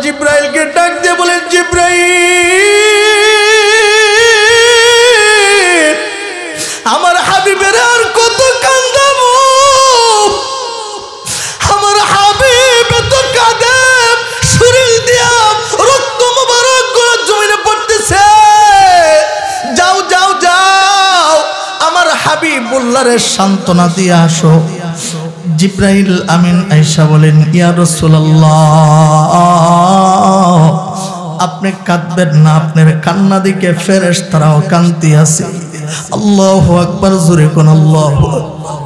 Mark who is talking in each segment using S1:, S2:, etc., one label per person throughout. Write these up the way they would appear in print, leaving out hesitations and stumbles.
S1: জিব্রাইলকে ডাক দিয়ে বলেন, জিব্রাইল আমার হাবিবের আর কত কান্দাবো, আমার হাবিব তো কাঁদে, শরীর দিয়া রক্ত মোবারক গুলো জমিনে পড়তেছে, যাও যাও যাও আমার হাবিবুল্লাহরে সান্ত্বনা দিয়ে আসো। জিব্রাইল আমিন আয়েশা বলেন, ইয়া রাসূলুল্লাহ আপনি কাঁদবেন না, আপনার কান্না দিকে ফেরেশতারাও কান্তি আছে। আল্লাহু আকবার, জোরে কোন আল্লাহু আকবার।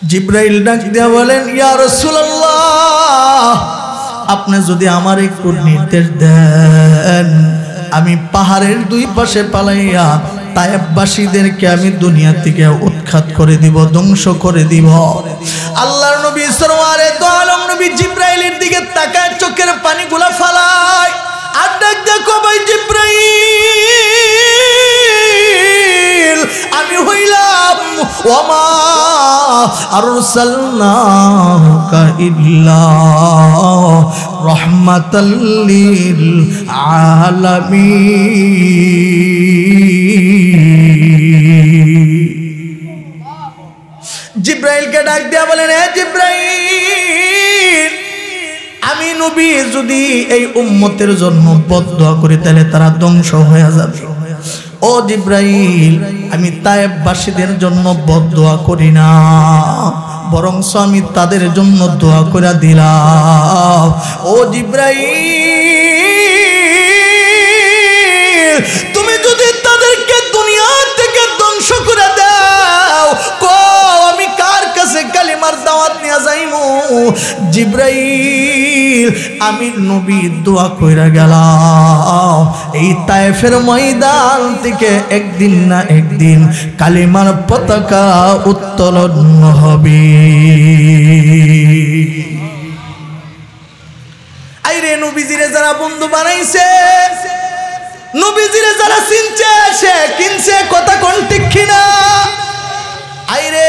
S1: জিব্রাইল ডাক দিয়া বলেন, ইয়া রাসূলুল্লাহ আপনি যদি আমার একটু নির্দেশ দেন, আমি পাহাড়ের দুই পাশে পালাইয়া তায়েববাসীদেরকে আমি দুনিয়া থেকে উৎখাত করে দিব, ধ্বংস করে দিব। আল্লাহর নবী সরওয়ারে দো আলম নবী জিব্রাইলের দিকে তাকায়, চোখের পানিগুলা ফালায় আর ডাক দেখো, ভাই জিব্রাইল আমি হইলাম ওমা আরসালনাকা ইল্লা রাহমাতাল লিল আলামিন। জিব্রাইলকে ডাক দিয়া বলেন, হে জিব্রাইল আমি নবী যদি এই উম্মতের জন্য বদদুয়া করি তাহলে তারা ধ্বংস হয়ে যাবে। ও জিব্রাইল আমি তায়েববাসীদের জন্য বদদুয়া করি না, বরং আমি তাদের জন্য দোয়া করে দিলাম। ও জিব্রাইল তুমি যদি তাদেরকে দুনিয়া থেকে ধ্বংস করে দাও, আমি কার কাছে কালিমার দাওয়াত নিয়ে যাইমু? জিব্রাইল আমি নবী দোয়া কইরা গেলাম, এই তায়েফের ময়দান থেকে একদিন না একদিন কালিমার পতাকা উত্তোলন হবে। আইরে নবীজিরে যারা বন্ধু বানাইছে, নবীজিরে যারা চিনছে, সে কিনছে, কথা কোন ঠিক কিনা? আইরে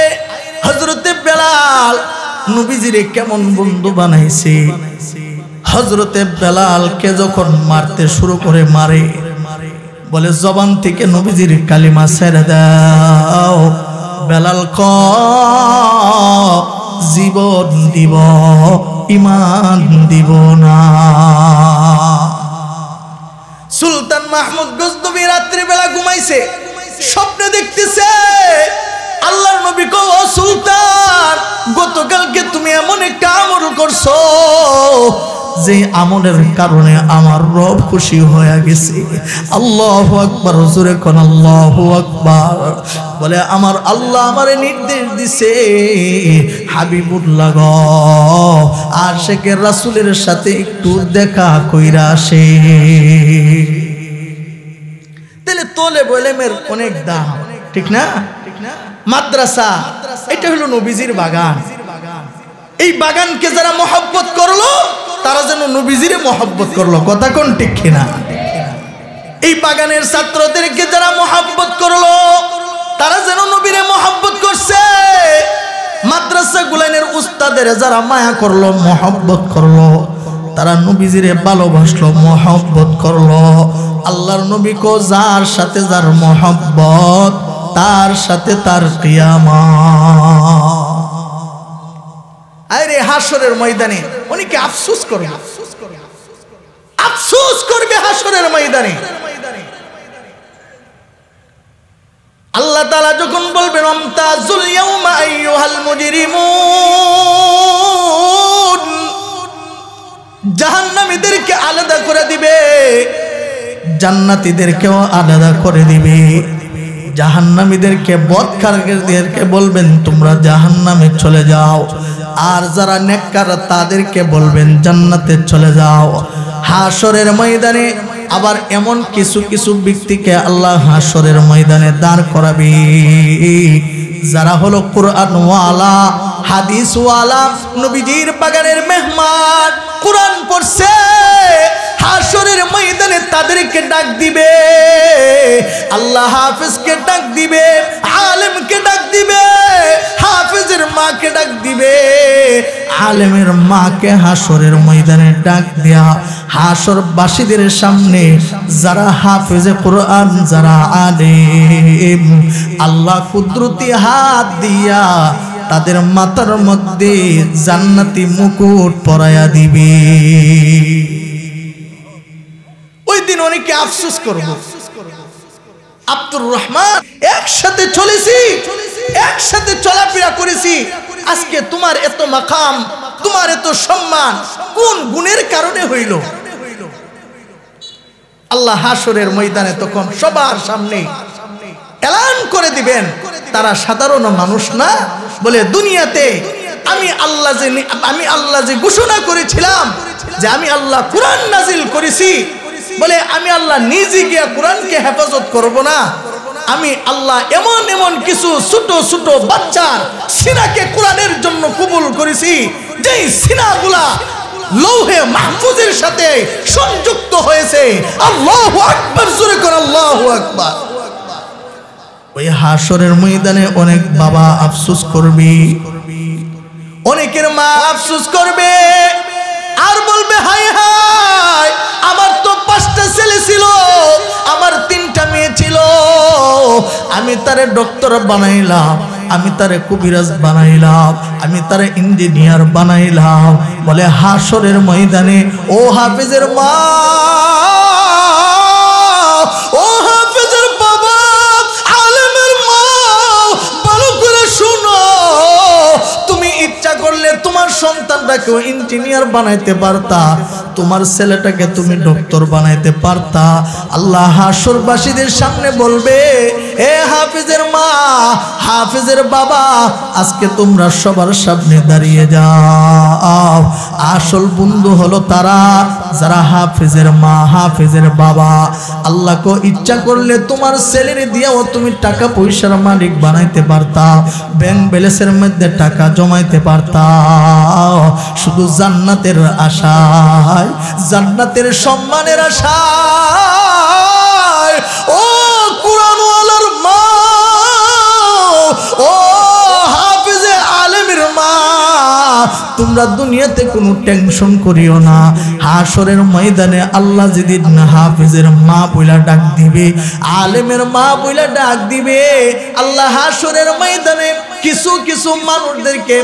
S1: হযরতে বেলাল নবীজিরে কেমন বন্ধু বানাইছে। হযরতে বেলালকে যখন মারতে শুরু করে মারে, বলে জবান থেকে নবীজির কালিমা ছেড়ে দাও। বেলাল জীবন দিব, ঈমান দিব না। সুলতান মাহমুদ গজনবী রাত্রি বেলা ঘুমাইছে, স্বপ্নে দেখতেছে আল্লাহর নবী কো, ও সুলতান গতকালকে তুমি এমন একটা আমল করছো যে আমলের কারণে আমার রব খুশি হয়ে গেছে। আল্লাহু আকবার, জোরে কোন আল্লাহু আকবার। বলে আমার আল্লাহ আমারে নির্দেশ দিছে, হাবিবুল্লাহ গো আশিকে রাসূলের সাথে একটু দেখা কইরা আসে। তাহলে তোলে বলে মের অনেক দাম, ঠিক না? মাদ্রাসা এটা হলো নবীজির বাগান। এই বাগানকে যারা মহব্বত করলো তারা যেন নবীজিরে মহব্বত করলো, কথা কোন ঠিক কিনা? এই বাগানের ছাত্রদেরকে যারা মহব্বত করলো তারা যেন নবীরে মহব্বত করছে। মাদ্রাসা গুলানের উস্তাদের যারা মায়া করলো, মহব্বত করলো, তারা নবীজিরে ভালোবাসলো, মহব্বত করলো। আল্লাহর নবী কো, যার সাথে যার মহব্বত তার সাথে তার কিয়ামত। আরে হাসরের ময়দানে অনেকে আফসোস করবে, আফসোস করবে হাসরের ময়দানে। আল্লাহ তাআলা যখন বলবেন আমতাজুল ইয়াউমা আইয়ুহাল মুজরিমুন, জাহান্নামীদেরকে আলাদা করে দিবে, জান্নাতীদেরকেও আলাদা করে দিবে। জাহান্নামীদেরকে বদকারদেরকে বলবেন তোমরা জাহান্নামে চলে যাও, আর যারা নেককার তাদেরকে বলবেন জান্নাতে চলে যাও। হাসরের ময়দানে আবার এমন কিছু কিছু ব্যক্তিকে আল্লাহ হাসরের ময়দানে দাঁড় করাবে যারা হলো কোরআন ওয়ালা, হাদিস ওয়ালা, নবীজির বাগানের মেহমান, কোরআন পড়ছে। হাসরের ময়দানে তাদেরকে ডাক দিবে, আল্লাহ হাফেজকে ডাক দিবে, আলেমকে ডাক দিবে, হাফেজের মাকে ডাক দিবে, আলেমের মাকে হাসরের ময়দানে ডাক দেয়া হাসরবাসীদের সামনে যারা হাফেজে কোরআন, যারা আলেম, আল্লাহ কুদরতি হাত দিয়া তাদের মাথার মধ্যে জান্নাতি মুকুট পরায়া দিবে। ওই দিন অনেকে আফসোস করবে, আব্দুর রহমান একসাথে চলেছি, একসাথে চলাফেরা করেছি, আজকে তোমার এত মাকাম, তোমার এত সম্মান কোন গুণের কারণে হইল? আল্লাহ হাসরের ময়দানে তখন সবার সামনে এলান করে দিবেন, তারা সাধারণ মানুষ না। বলে দুনিয়াতে আমি আল্লাহ যে ঘোষণা করেছিলাম যে আমি আল্লাহ কোরআন নাজিল করেছি, বলে আমি আল্লাহ নিজে গিয়া কোরআনকে হেফাজত করব না, আমি আল্লাহ এমন এমন কিছু ছোট ছোট বাচ্চার সিনাকে কোরআনের জন্য কবুল করেছি, যেই সিনাগুলা লৌহে মাহফুজের সাথে সংযুক্ত হয়েছে। আল্লাহু আকবার, জোরে করে আল্লাহু আকবার। ওই হাসরের ময়দানে অনেক বাবা আফসোস করবে, অনেকের মা আফসোস করবে, আর বলবে হায় হায়, আমার তো 5টা ছেলে ছিল, আমার 3টা মেয়ে ছিল, আমি তারে ডক্টর বানাইলাম, আমি তারে কবিরাজ বানাইলাম, আমি তারে ইঞ্জিনিয়ার বানাইলাম। বলে হাসরের ময়দানে ও হাফেজের মা, ও হাফেজের বাবা, আলেমের মা, ভালো করে শুনো, তুমি ইচ্ছা করলে তোমার সন্তানটাকে ইঞ্জিনিয়ার বানাইতে পারতা, তোমার ছেলেটাকে তুমি ডক্টর বানাইতে পারতা। আল্লাহ হাসরবাসীদের সামনে বলবে, এ হাফেজের মা, হাফেজের বাবা, আজকে তোমরা সবার সামনে দাঁড়িয়ে যাও। আসল বন্ধু হলো তারা যারা হাফেজের মা, হাফেজের বাবা। আল্লাহকে ইচ্ছা করলে তোমার ছেলের দিয়েও তুমি টাকা পয়সার মালিক বানাইতে পারতা, ব্যাংক ব্যালেন্সের মধ্যে টাকা জমাইতে পারতা, শুধু জান্নাতের আশায়, জান্নাতের সম্মানের আশায়। ও কুরআনওয়ালার মা, ও হাফেজে আলেমের মা, তোমরা দুনিয়াতে কোনো টেনশন করিও না। হাসরের ময়দানে আল্লাহ যেদিন হাফেজের মা বইলা ডাক দিবে, আলেমের মা বইলা ডাক দিবে, আল্লাহ হাসরের ময়দানে কিছু কিছু মানুষদেরকে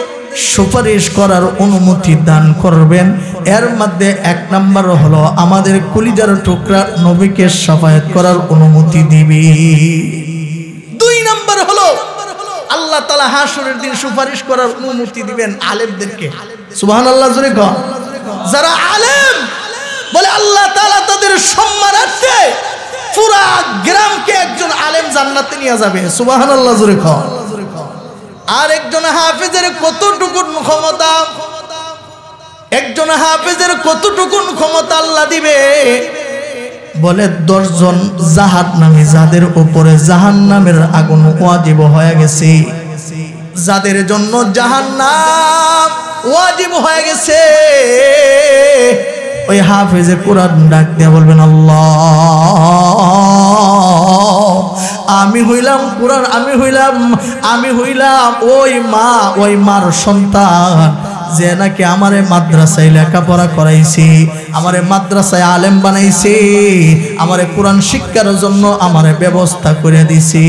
S1: সুপারিশ করার অনুমতি দান করবেন। এর মধ্যে 1 নম্বর হলো আমাদের কলিজার টুকরা নবীকে শাফায়াত করার অনুমতি দিবে। 2 নম্বর হলো আল্লাহ তাআলা হাসরের দিন সুপারিশ করার অনুমতি দিবেন আলেমদেরকে। সুবহানাল্লাহ, জোরে কর। যারা আলেম, বলে আল্লাহ তাআলা তাদের সম্মানার্থে পুরা গ্রামকে একজন আলেম জান্নাতে নিয়ে যাবে। সুবহানাল্লাহ, জোরে কর। আর একজন হাফেজের কতটুকু ক্ষমতা, একজন হাফেজের কতটুকু ক্ষমতা আল্লাহ দিবে? বলে 10 জন জাহান্নামী যাদের উপরে জাহান্নামের আগুন ওয়াজিব হয়ে গেছে, যাদের জন্য জাহান্নাম ওয়াজিব হয়ে গেছে, ওই হাফেজে কোরআন ডাক দিয়ে বলবেন, আল্লাহ, আমি হইলাম কোরআন, আমি হইলাম ওই মা, ওই মার সন্তান যে নাকি আমারে মাদ্রাসায় লেখাপড়া করাইছি, আমারে মাদ্রাসায় আলেম বানাইছি, আমারে কোরআন শিক্ষার জন্য আমারে ব্যবস্থা করে দিছি।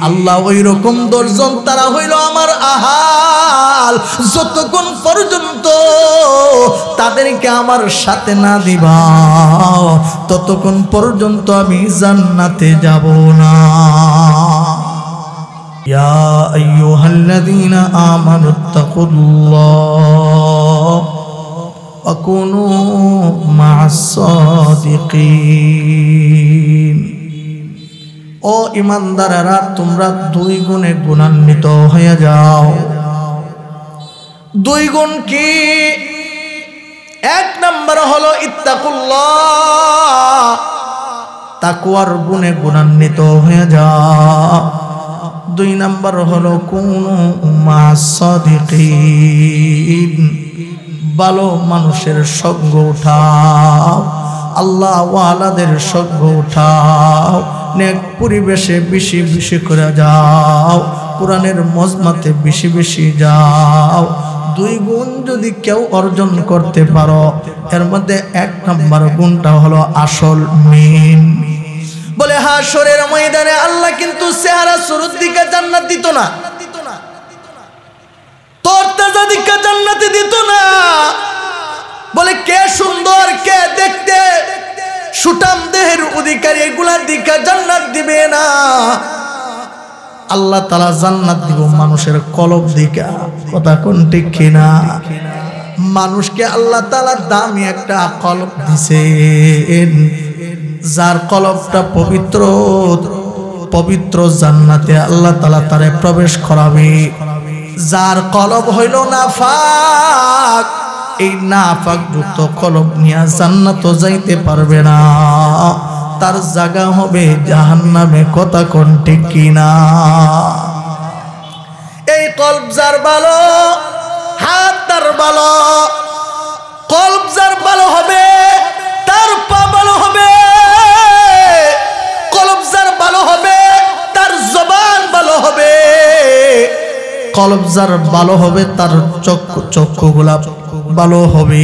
S1: আল্লাহ, ওই রকম 10 জন তারা হইল আমার আহাল, যতক্ষণ পর্যন্ত তাদেরকে আমার সাথে না দিবা ততক্ষণ পর্যন্ত আমি জান্নাতে যাব না। ইয়া আইয়ুহাল্লাযীনা আমানুত্তাকুল্লাহ ওয়া কুনু মা'আস সাদিকিন। ও ঈমানদারেরা, তোমরা 2 গুণে গুণান্বিত হয়ে যাও। 2 গুণ কি? 1 নম্বর হলো ইত্তাকুল্লাহ, তাকওয়ার গুণে গুণান্বিত হয়ে যাও। 2 নম্বর হলো কুনু মা'আস সাদিকিন, ভালো মানুষের সঙ্গ উঠাও, আল্লাহ ওয়ালাদের সঙ্গ উঠাও। নেক পরিবেশে বেশি বেশি করে যাও, কোরআনের মজমাতে বেশি বেশি যাও। 2 গুণ যদি কেউ অর্জন করতে পারো, এর মধ্যে 1 নম্বর গুণটা হলো আসল মেন। বলে হাশরের ময়দানে আল্লাহ কিন্তু চেহারা সুরত দিকে জান্নাত দিত না, তোর তেজা দিকে জান্নাতে দিত না। বলে কে সুন্দর, কে দেখতে সুঠাম দেহের অধিকারী, এগুলা দিকে জান্নাত দিবে না। আল্লাহ তাআলা জান্নাত দিব মানুষের কলব দিকে। কথা কোন ঠিক কিনা? মানুষকে আল্লাহ তাআলা দামি একটা কলব দিছেন, যার কলবটা পবিত্র, পবিত্র জান্নাতে আল্লাহ তাআলা তারে প্রবেশ করাবে। যার কলব হইল নাফাক, এই নাফাক যুক্ত কলব নিয়ে জান্নাতও যাইতে পারবে না, তার জায়গা হবে জাহান্নামে। কথা কোন ঠিক কিনা? এই কলব যার ভালো, হাত তার ভালো, কলব যার ভালো হবে তার পা ভালো হবে, কলব যার ভালো হবে তার জবান ভালো হবে, কলব যার ভালো হবে তার চক্ষুগুলা ভালো হবে।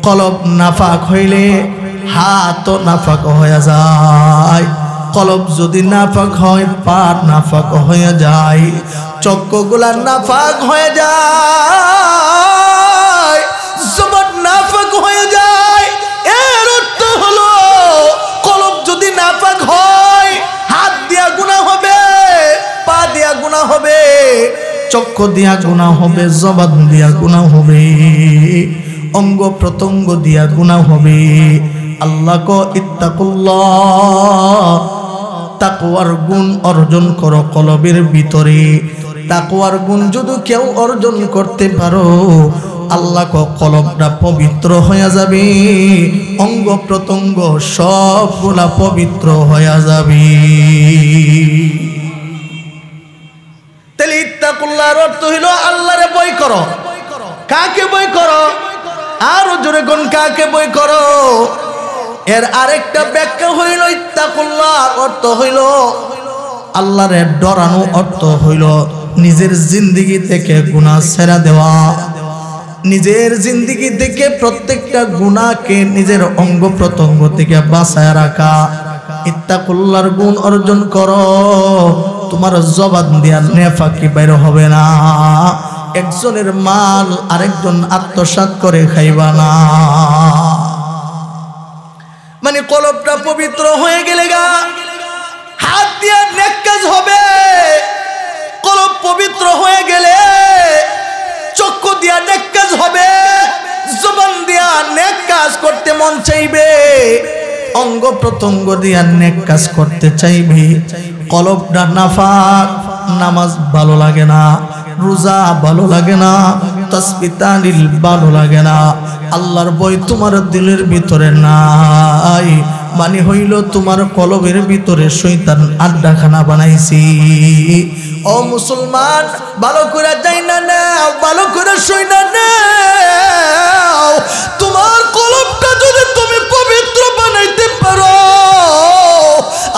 S1: কলব নাফাক হইলে হাতও নাফাক হয়ে যায়, কলব যদি নাফাক হয় পা নাফাক হয়ে যায়, চক্ষুগুলা নাফাক হয়ে যায়, জবান নাফাক হয়ে যায়। এর অর্থ হলো কলব যদি নাফাক হয়, হাত দিয়া গুনাহ হবে, পা দিয়া গুনাহ হবে, চক্ষু দিয়া গুনাহ হবে, জবান দিয়া গুনাহ হবে, অঙ্গ প্রত্যঙ্গ দিয়া গুনাহ হবে। আল্লাহ কো ইত্তাকুল্লাহ, তাকওয়ার গুণ অর্জন করো কলবের ভিতরে। তাকওয়ার গুণ যদি কেউ অর্জন করতে পারো, আল্লাহ কো কলবটা পবিত্র হয়ে যাবে, অঙ্গ প্রত্যঙ্গ সবগুলা পবিত্র হয়ে যাবে। তাহলে ইত্তাকুল্লাহর অর্থ হইল আল্লাহরে ভয় করো। কাকে ভয় করো? আরো জোরে কোন কাকে ভয় করো? এর আরেকটা ব্যাখ্যা হইল ইত্তাকুল্লাহর অর্থ হইল আল্লাহরে ডরানো, অর্থ হইল নিজের জিন্দেগি থেকে গুনাহ ছেড়ে দেওয়া, নিজের জিন্দেগি থেকে প্রত্যেকটা গুনাহকে নিজের অঙ্গ প্রত্যঙ্গ থেকে বাঁচায় রাখা। ইত্তাকুল্লাহর গুণ অর্জন করো, তোমার জবান দিয়া নেফাকি বাইর হবে না, একজনের মাল আরেকজন আত্মসাৎ করে খাইবা না। মানে কলবটা পবিত্র হয়ে গেলে গা হাত দিয়া নেক কাজ হবে, কলব পবিত্র হয়ে গেলে চক্ষু দিয়া নেক কাজ হবে, জবান দিয়া নেক কাজ করতে মন চাইবে, অঙ্গ প্রত্যঙ্গ দিয়া নেক কাজ করতে চাইবে। কলবটা নাফাক, নামাজ ভালো লাগে না, রোজা ভালো লাগে না, তাসবিহ তাহলিল ভালো লাগে না, আল্লাহর ভয় তোমার দিলের ভিতরে নাই, মানে হইল তোমার কলবের ভিতরে শয়তান আড্ডাখানা বানাইছি। ও মুসলমান, ভালো করে যাই না নাও, ভালো করে শুই না নাও, তোমার কলবটা যদি তুমি পবিত্র বানাইতে পারো,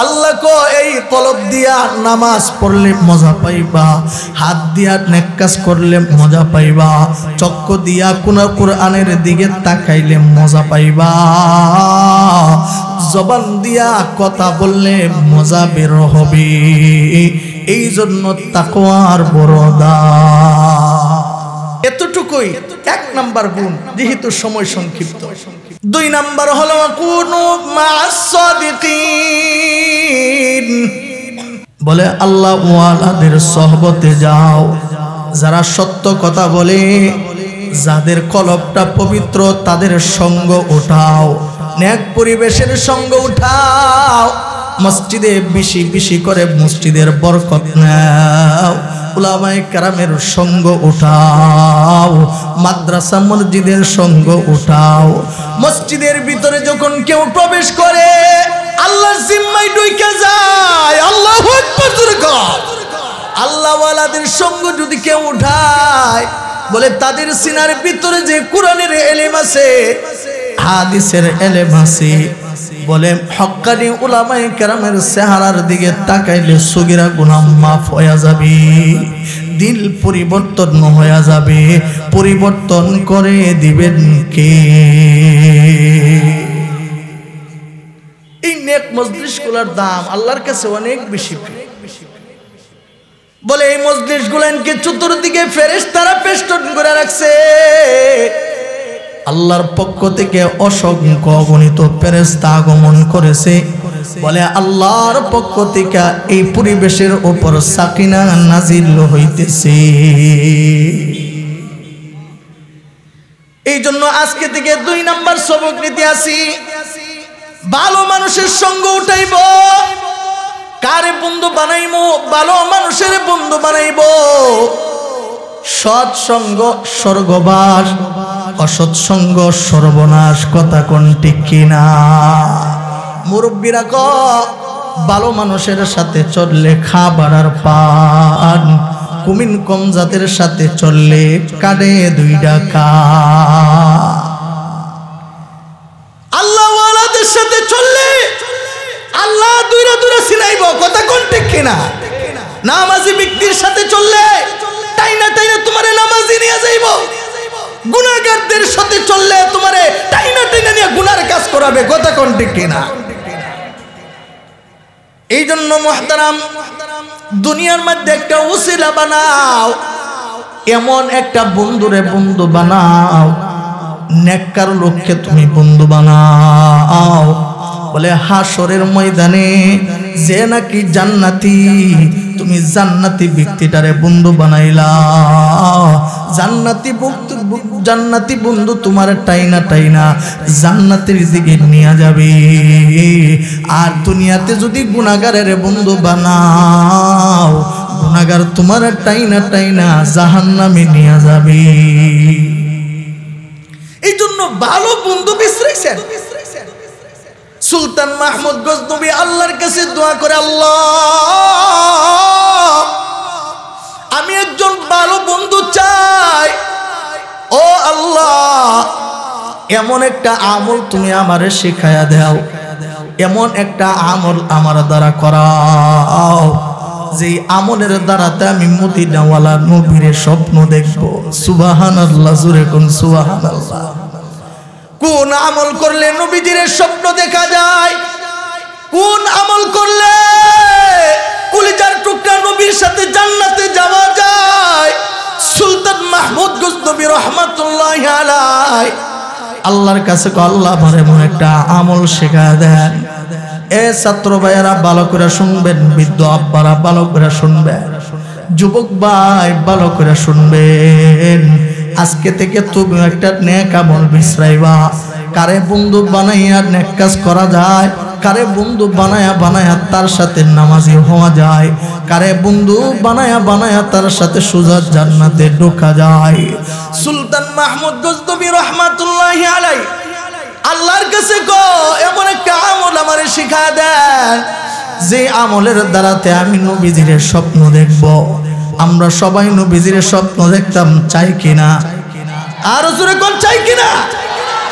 S1: আল্লাহ কো এই কলব দিয়া নামাজ পড়লে মজা পাইবা, হাত দিয়া নেক কাজ করলে মজা পাইবা, চক্ষু দিয়া কোরআনের দিকে তাকাইলে মজা পাইবা, জবান দিয়া কথা বললে মজা বের হবে। এই জন্য তাকওয়ার বড় দাম। এতটুকুই 1 নাম্বার গুণ, যেহেতু সময় সংক্ষিপ্ত। 2 নাম্বার হলো কুনু মা'আস সাদিকিন, বলে আল্লাহ ওয়ালাদের সহবতে যাও, যারা সত্য কথা বলে, যাদের কলবটা পবিত্র, তাদের সঙ্গ উঠাও, নেক পরিবেশের সঙ্গ উঠাও, মসজিদে বেশি বেশি করে মসজিদের বরকত নাও, উলামায়ে কেরামের সঙ্গ উঠাও, মাদ্রাসা মসজিদের সঙ্গ উঠাও। মসজিদের ভিতরে যখন কেউ প্রবেশ করে আল্লাহর জিম্মায় ঢুকে যায়। আল্লাহু আকবার। আল্লাহ ওয়ালাদের সঙ্গ যদি কেউ উঠায়, বলে তাদের সিনার ভিতরে যে কোরআনের ইলম আছে, হাদিসের ইলম আছে, বলে হক্কানি উলামায়ে কেরামের চেহারার দিকে তাকাইলে সগীরা গুনাহ মাফ হয়ে যাবে, দিল পরিবর্তন হয়ে যাবে। পরিবর্তন করে দিবেন কে? এই নেক মজলিসগুলোর দাম আল্লাহর কাছে অনেক বেশি। বলে এই মজলিসগুলোকে চতুর্দিকে ফেরেশতারা বেষ্টন করে রাখছে। আল্লাহর পক্ষ থেকে অসংখ্য অগণিত ফেরেশতা আগমন করেছে। বলে আল্লাহর পক্ষ থেকে এই পরিবেশের উপর সাকিনা নাজিল হইতেছে। এই জন্য আজকে থেকে 2 নাম্বার সবক নিতে আসি। ভালো মানুষের সঙ্গ উঠাইব, কারে বন্ধু বানাইবো? ভালো মানুষের বন্ধু বানাইবো। সৎসঙ্গ স্বর্গবাস, অসৎসঙ্গ সর্বনাশ। কথা কোন ঠিক কিনা? মুরব্বীরা কয় ভালো মানুষের সাথে চললে খাবার পান, কুমিন কম জাতের সাথে চললে কাটে 2 টাকা। আল্লাহওয়ালাদের সাথে চললে আল্লাহ দূরে দূরে চিনাইব। কথা কোন ঠিক কিনা? নামাজি ব্যক্তির সাথে চললে টাইনা টাইনা তোমারে নামাজি নিয়ে যাইব। গুনাহগারদের সাথে চললে তোমারে টাইনা টাইনা নিয়ে গুনার কাজ করাবে। কথা কোন ঠিক কিনা? এই জন্য মুহতারাম, দুনিয়ার মধ্যে একটা উসিলা বানাও, এমন একটা বন্ধুরে বন্ধু বানাও, নেককার লোককে তুমি বন্ধু বানাও। বলে হাসরের ময়দানে যে নাকি জান্নাতি, তুমি জান্নাতি ব্যক্তিটারে বন্ধু বানাইলা। জান্নাতি বন্ধু তোমার টাইনা টাইনা জান্নাতের দিকে নিয়ে যাবে। আর দুনিয়াতে যদি গুনাহগারের বন্ধু বানাও, গুনাহগার তোমার টাইনা টাইনা জাহান্নামে নিয়ে যাবে। এই জন্য ভালো বন্ধু বিশ্রাইছেন। সুলতান মাহমুদ গজনবী আল্লাহর কাছে দোয়া করে, আল্লাহ আমি একজন ভালো বন্ধু চাই। ও আল্লাহ, এমন একটা আমল তুমি আমারে শিখায়া দাও, এমন একটা আমল আমার দ্বারা করাও যে আমলের দ্বারাতে আমি মদিনাওয়ালা নবীর স্বপ্ন দেখব। সুবহানাল্লাহ, জোরে কোন সুবহানাল্লাহ। কোন আমল করলে নবীজির স্বপ্ন দেখা যায়? কোন আমল করলে কলিজার টুকরা নবীর সাথে জান্নাতে যাওয়া যায়? সুলতান মাহমুদ গজনবী রহমাতুল্লাহি আলাইহি আল্লাহর কাছে আল্লাহ আমার এমন একটা আমল শেখা দেন। এ ছাত্র ভাইয়েরা ভালো করে শুনবেন, বৃদ্ধ আব্বারা ভালো করে শুনবেন, যুবক ভাই ভালো করে শুনবেন। আজকে থেকে তুমি একটা নেক আমল বিশ্রাইবা। কারে বন্ধু বানাইয়া নেক কাজ করা যায়, কারে বন্ধু বানায়া বানায়া তার সাথে নামাজি হওয়া যায়, কারে বন্ধু বানায়া বানায়া তার সাথে সোজা জান্নাতে ঢোকা যায়। সুলতান মাহমুদ গজনবী রহমাতুল্লাহি আলাইহি আল্লাহর কাছে গো এমন একটা আমল আমারে শিখা দেন যে আমলের দ্বারাতে আমি নবীজির স্বপ্ন দেখব। আমরা সবাই নবীজির স্বপ্ন দেখতাম, চাই কিনা? আর জোরে কোন চাই কিনা?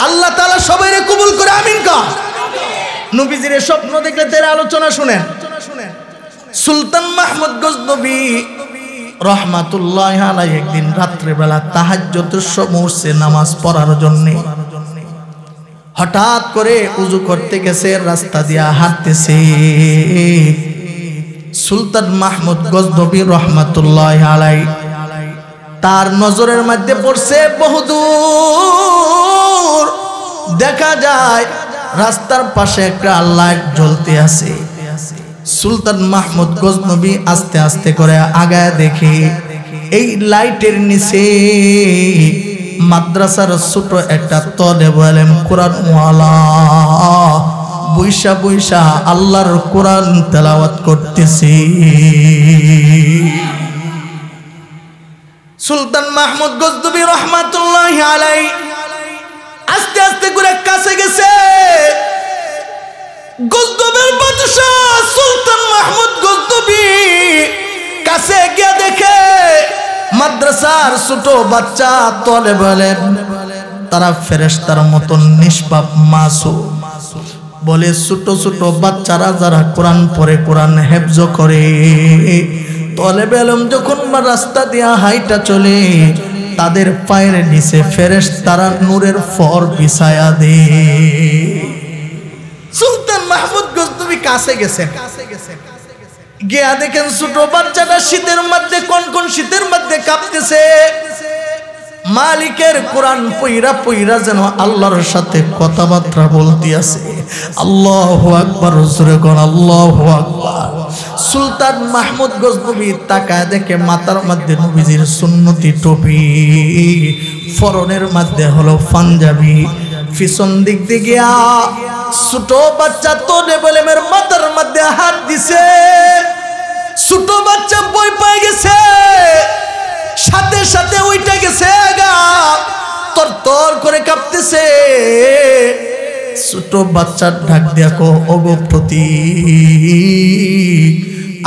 S1: আল্লাহ তাআলা সবাইরে কবুল করে আমিন কর। নবীজির স্বপ্ন দেখলে তার আলোচনা শুনেন। সুলতান মাহমুদ গজনবী রহমাতুল্লাহি আলাইহি একদিন রাত্রে বেলা তাহাজ্জুদের সময় উঠছে নামাজ পড়ার জন্য। হঠাৎ করে উযু করতে গেছে, রাস্তা দিয়া হাঁটতেছে। সুলতান মাহমুদ গজনবী রহমাতুল্লাহি আলাইহি তার নজরের মধ্যে পড়ছে বহুদূর দেখা যায় রাস্তার পাশে একটা লাইট জ্বলতে আছে। সুলতান মাহমুদ গজনবী আস্তে আস্তে করে আগায় দেখে এই লাইটের নিচে মাদ্রাসার ছোট একটা তালেব ইলম কোরআন ওয়ালা বৈশা বৈশা আল্লাহর কোরআন তেলাওয়াত করতেছে। সুলতান মাহমুদ গজনবী রহমাতুল্লাহি আলাইহি আস্তে আস্তে করে কাছে গেছে। গজনবীর বাদশা সুলতান মাহমুদ গজনবী কাছে গিয়ে দেখে মাদ্রাসার ছোট বাচ্চা তালেব ইলম তারা ফেরেশতার মতন নিষ্পাপ মাসুম। বলে ছোট ছোট বাচ্চারা যারা কোরআন পড়ে, কোরআন হেফজ করে, তলেবে ইলম যখন রাস্তা দিয়া হাইটা চলে, তাদের পায়ের নিচে ফেরেশতারা নূরের ফর বিছায়া দে। সুলতান মাহমুদ গজনবী কাছে গেছেন, গিয়া দেখেন ছোট বাচ্চাটা শীতের মধ্যে, কোন শীতের মধ্যে কাঁপতেছে। মালিকের কোরআন পইরা পইরা যেন আল্লাহর সাথে কথাবার্তা বলতে আছে। আল্লাহু আকবার, জোরে কোন আল্লাহু আকবার। সুলতান মাহমুদ গজনবী তাকায় দেখে মাথার মধ্যে নবীজির সুন্নতি টুপি, ফরনের মধ্যে হলো পাঞ্জাবি, পিছন দিক দিয়ে ছোট বাচ্চা তলেবে ইলমের মাথার মধ্যে হাত দিছে। ছোট বাচ্চা ভয় পেয়ে গেছে, সাথে সাথে উইটা গেছে, তর করে কাঁপতেছে। ছোট বাচ্চার ডাক দেখো, ওগো প্রতি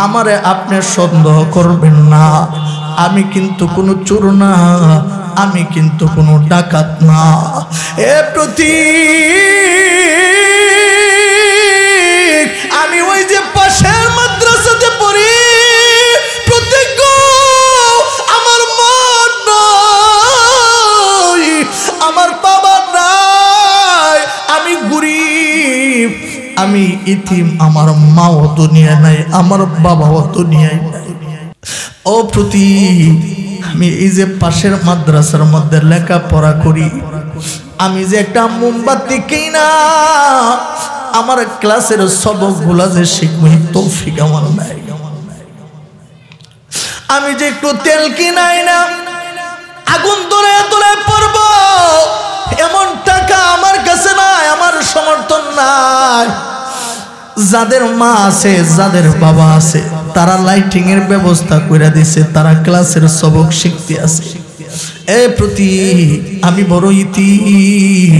S1: আমারে আপনি সন্দেহ করবেন না, আমি কিন্তু কোনো চোর না, আমি কিন্তু কোনো ডাকাত না। এ প্রতি আমি ওই যে পাশের মাদ্রাসাতে পড়ি, প্রত্যেক আমার মা নাই, আমার বাবা নাই, আমি গরিব, আমি ইতিম, আমার মাও দুনিয়া নাই, আমার বাবাও দুনিয়ায় নাই। ও প্রতি আমি এই যে পাশের মাদ্রাসার মধ্যে লেখাপড়া করি, আমি যে একটা মোমবাতি কিনা আমার ক্লাসের সবক গুলা যে শিখবো তৌফিক আমার নাই, আমি যে একটু তেল কিনাই না আগুন ধরে ধরে পড়ব এমন টাকা আমার কাছে নাই, আমার সমর্থন নাই। যাদের মা আছে, যাদের বাবা আছে, তারা লাইটিং এর ব্যবস্থা করে দিছে, তারা ক্লাসের সবক শিখতে আছে। এ প্রতি আমি বড় ইতিম,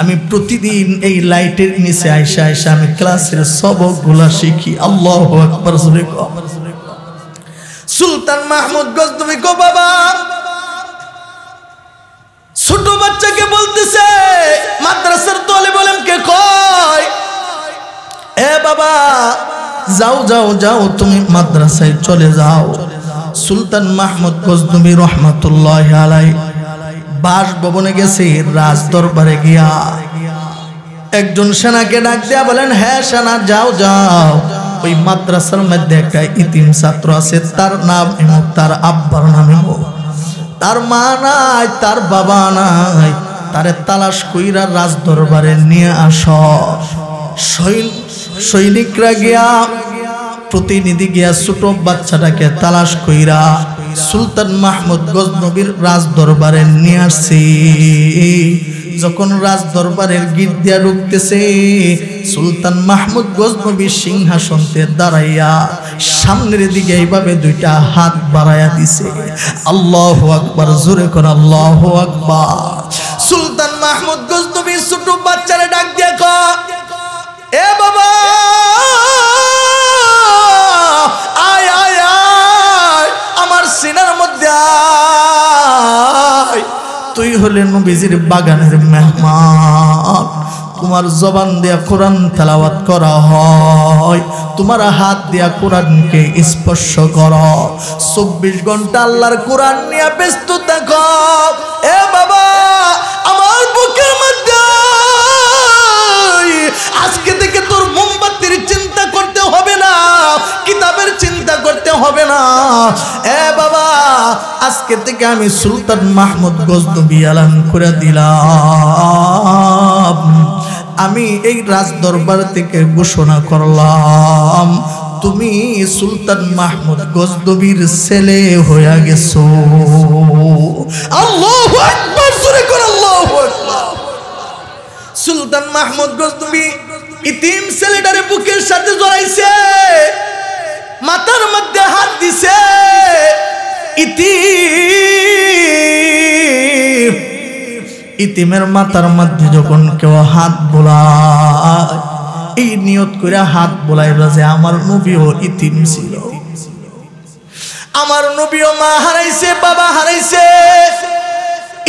S1: আমি প্রতিদিন এই লাইটের নিচে আইসা আইসা আমি ক্লাসের সবক গুলা শিখি। আল্লাহু আকবার। সুলতান মাহমুদ গজনবী গো বাবা ছোট বাচ্চাকে বলতেছে, মাদ্রাসার তলেবে ইলমকে কয়, এ বাবা যাও যাও যাও, তুমি মাদ্রাসায় চলে যাও। সুলতান মাহমুদ গজনবী রহমাতুল্লাহি আলাইহি বাসভবনে গেছে, রাজ দরবারে গিয়া একজন সেনাকে ডাক দিয়া বলেন, হ্যাঁ সেনা যাও যাও, ওই মাদ্রাসার মধ্যে একটা ইতিম ছাত্র আছে, তার নাম এমন, তার আব্বার নাম এমন, তার মা নাই, তার বাবা নাই, তারে তালাশ কইরা রাজ দরবারে নিয়ে আস। সৈনিকরা গিয়া, প্রতিনিধি গিয়া ছোট বাচ্চাটাকে তালাশ কইরা সুলতান মাহমুদ গজনবীর রাজ দরবারে নিয়ে আসছে। যখন রাজ দরবারের গিট দিয়া ঢুকতেছে, সুলতান মাহমুদ গজনবী সিংহাসনতে দাঁড়াইয়া সামনের দিকে এইভাবে দুইটা হাত বাড়াইয়া দিছে। আল্লাহু আকবার, জোরে করে আল্লাহু আকবার। সুলতান মাহমুদ গজনবী ছোট বাচ্চারে ডাক দিয়া কয়, এ বাবা আয় আয় আয়, আমার সিনার মধ্যে আয়, তুই হলে নবীজির বাগানের মেহমান, তোমার জবান দিয়া কোরআন তেলাওয়াত করা হয়, তোমার হাত দিয়া কোরআনকে স্পর্শ করো, 24 ঘন্টা আল্লাহর কোরআন নিয়ে ব্যস্ত থাকো। এ বাবা আমার বুকের মধ্যে আজকে থেকে তোর মোমবাতির চিন্তা করতে হবে না, কিতাবের চিন্তা করতে হবে না। এ বাবা আজকে থেকে আমি সুলতান মাহমুদ গজনবী এলান করে দিলাম, আমি এই রাজ দরবার থেকে ঘোষণা করলাম, তুমি সুলতান মাহমুদ গজনবীর ছেলে হয়ে গেছো। আল্লাহু আকবার, জোরে করে আল্লাহু আকবার। সুলতান মাহমুদ গজনবী ইতিম ছেলেটারে বুকের সাথে জড়াইছে, মাথার মধ্যে হাত দিছে। ইতিমের মাথার মধ্যে যখন কেউ হাত বোলায়, এই নিয়ত করে হাত বোলাইবা যে আমার নবীও ইতিম ছিল, আমার নবীও মা হারাইছে, বাবা হারাইছে।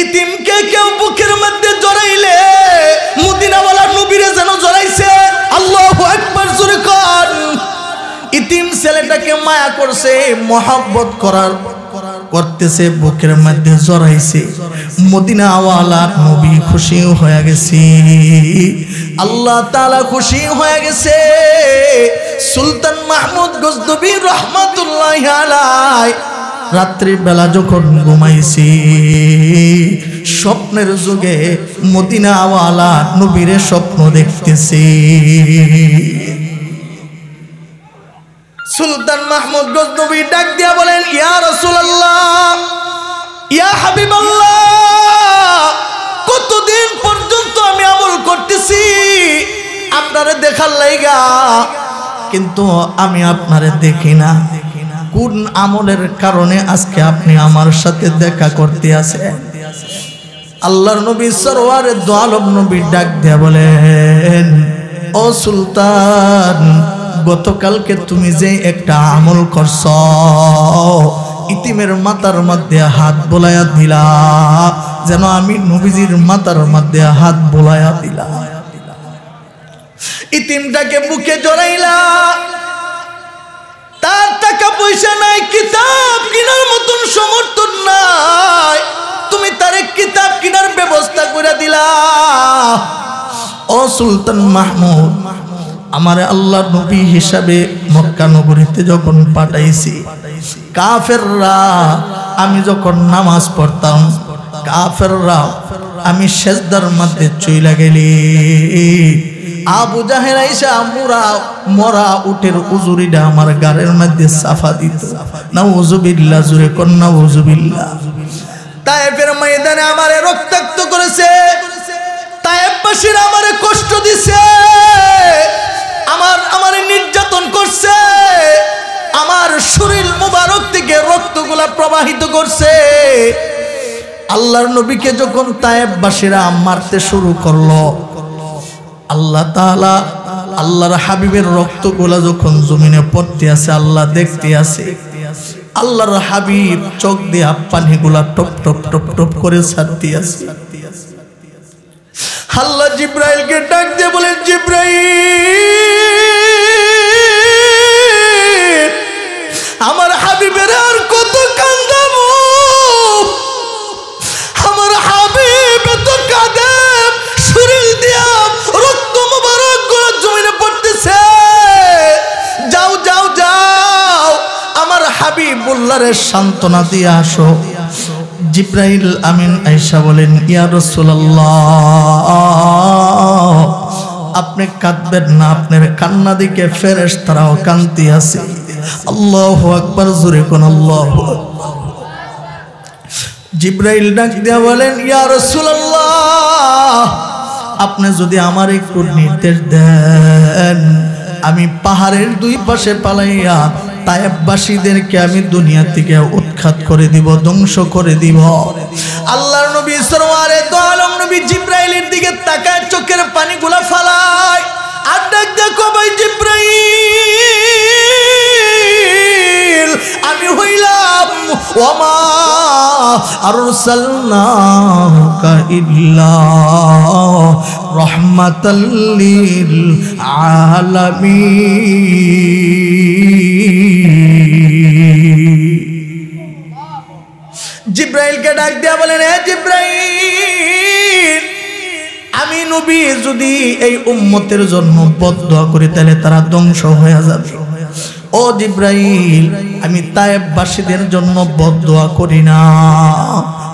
S1: ইতিমকে কেউ বুকের মধ্যে জড়াইলে মদিনাওয়ালা নবীরে যেন জড়াইছে, করছে, মহব্বত করতেছে, বুকের মধ্যে জড়াইছে। মদিনাওয়ালা নবী খুশি হয়ে গেছে, আল্লাহ তাআলা খুশি হয়ে গেছে। সুলতান মাহমুদ গজনবী রহমাতুল্লাহি আলাইহি রাত্রি বেলা যখন ঘুমাইছি, স্বপ্নের যুগে মদিনাওয়ালা নবীরে স্বপ্ন দেখতেছি। সুলতান মাহমুদ গজনবী ডাক দিয়া বলেন, ইয়া রাসূলুল্লাহ, ইয়া হাবিবাল্লাহ, কতদিন পর্যন্ত আমি আমল করতেছি আপনারে দেখার লাইগা, কিন্তু আমি আপনারে দেখি না। কোন আমলের কারণে আজকে আপনি আমার সাথে দেখা করতে আছেন? আল্লাহর নবী সরওয়ারে দো আলম নবী ডাক দিয়া বলেন, ও সুলতান, গতকালকে তুমি যে একটা আমল করছ, ইতিমের মাথার মধ্যে হাত বোলায়া দিলা, যেন আমি নবীজির মাথার মধ্যে হাত বোলায়া দিলা। ইতিমটাকে বুকে জড়াইলা, তার টাকা পয়সা নাই, কিতাব কেনার মতন সমর্থন নাই, তুমি তারে কিতাব কেনার ব্যবস্থা করে দিলা। ও সুলতান মাহমুদ, আমারে আল্লাহ নবী হিসাবে মক্কা নগরীতে যখন পাঠাইছি, কাফেররা আমি যখন নামাজ পড়তাম, কাফেররা আমি সেজদার মধ্যে চইলা গেলি, আবু জাহেল আইসা মরা উটের উজুরিটা আমার গাড়ির মধ্যে সাফা দিত। নাউযুবিল্লাহ, জোরে কোন নাউযুবিল্লাহ। তায়েফের ময়দানে আমারে রক্তাক্ত করেছে, তায়েফবাসীরা আমারে কষ্ট দিছে, আমারে নির্যাতন করছে, আমার শরীর মুবারক থেকে রক্তগুলা প্রবাহিত করছে। আল্লাহর নবীকে যখন তায়েফবাসীরা মারতে শুরু করলো, আল্লাহ তাআলা আল্লাহর হাবিবের রক্তগুলা যখন জমিনে পড়তে আছে, আল্লাহ দেখতে আছে, আল্লাহর হাবিব চোখ দিয়ে পানিগুলা টপ টপ টপ টপ করে ছাড়তে আছে। আল্লাহ জিব্রাইলকে ডাক দিয়ে বলেন, জিব্রাইল, আমার হাবিবের আর কত কান্দাবো, আমার হাবিব এত কাঁদে, শরীর দিয়া রক্ত মুবারক গুলো জমিনে পড়তেছে, যাও যাও যাও, আমার হাবিবুল্লাহরে সান্ত্বনা দিয়ে আসো। জিব্রাইল আমিন আয়েশা বলেন, ইয়া রাসূলুল্লাহ, আপনি কাঁদবেন না, আপনার কান্না দিকে ফেরেশতারাও কাঁদতে আছে। আল্লাহু আকবার, জোরে কোন আল্লাহু আকবার। জিব্রাইল ডাক দিয়া বলেন, ইয়া রাসূলুল্লাহ, আপনি যদি আমার একটু নির্দেশ দেন, আমি পাহাড়ের দুই পাশে পালাইয়া তায়েফবাসীদেরকে আমি দুনিয়া থেকে উৎখাত করে দিব, ধ্বংস করে দিব। আল্লাহর নবী সরওয়ারে দো আলম নবী জিব্রাইলের দিকে তাকায়, চোখের পানিগুলা ফালায়, আর ডাক দেখো ভাই জিব্রাইল, আমি হইলাম ওমা আরসালনাকা ইল্লা রাহমাতাল লিল আলামিন। জিব্রাইলকে ডাক দিয়া বলেন, হে জিব্রাইল, আমি নবী যদি এই উম্মতের জন্য বদদুয়া করি তাহলে তারা ধ্বংস হয়ে যাবে। ও জিব্রাইল, আমি তায়েফবাসীদের জন্য বদদুয়া করি না,